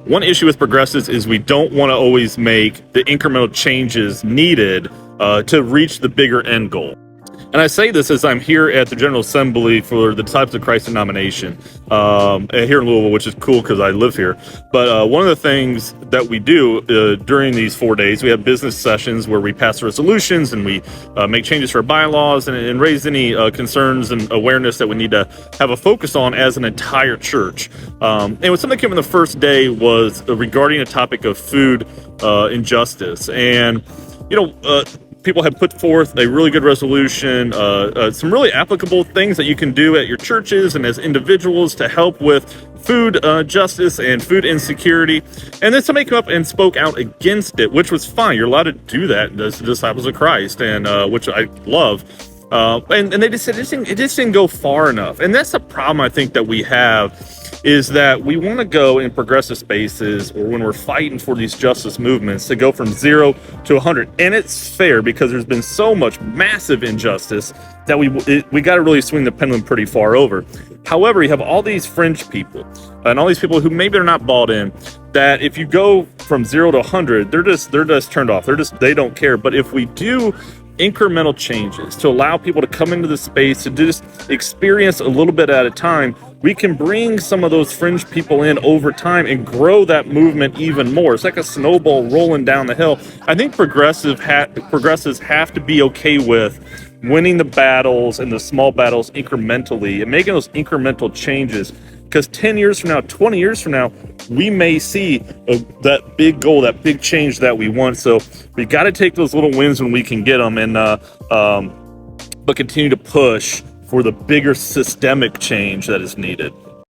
one issue with progressives is we don't want to always make the incremental changes needed to reach the bigger end goal. And I say this as I'm here at the General Assembly for the Disciples of Christ denomination here in Louisville, which is cool because I live here. But one of the things that we do during these 4 days, we have business sessions where we pass resolutions and we make changes to our bylaws and raise any concerns and awareness that we need to have a focus on as an entire church. And what something came in the first day was regarding a topic of food injustice. And, people have put forth a really good resolution, some really applicable things that you can do at your churches and as individuals to help with food justice and food insecurity. And then somebody came up and spoke out against it, which was fine. You're allowed to do that as disciples of Christ, and which I love. And they just said it just didn't go far enough. And that's the problem I think that we have, is that we want to go in progressive spaces, or when we're fighting for these justice movements, to go from 0 to 100. And it's fair because there's been so much massive injustice that we got to really swing the pendulum pretty far over. However, you have all these fringe people and all these people who maybe are not bought in, that if you go from 0 to 100, they're just turned off. They don't care. But if we do incremental changes to allow people to come into the space to just experience a little bit at a time, we can bring some of those fringe people in over time and grow that movement even more. It's like a snowball rolling down the hill. I think progressives have to be okay with winning the battles and the small battles incrementally and making those incremental changes. Because 10 years from now, 20 years from now, we may see that big goal, that big change that we want. So we got to take those little wins when we can get them, and but continue to push for the bigger systemic change that is needed.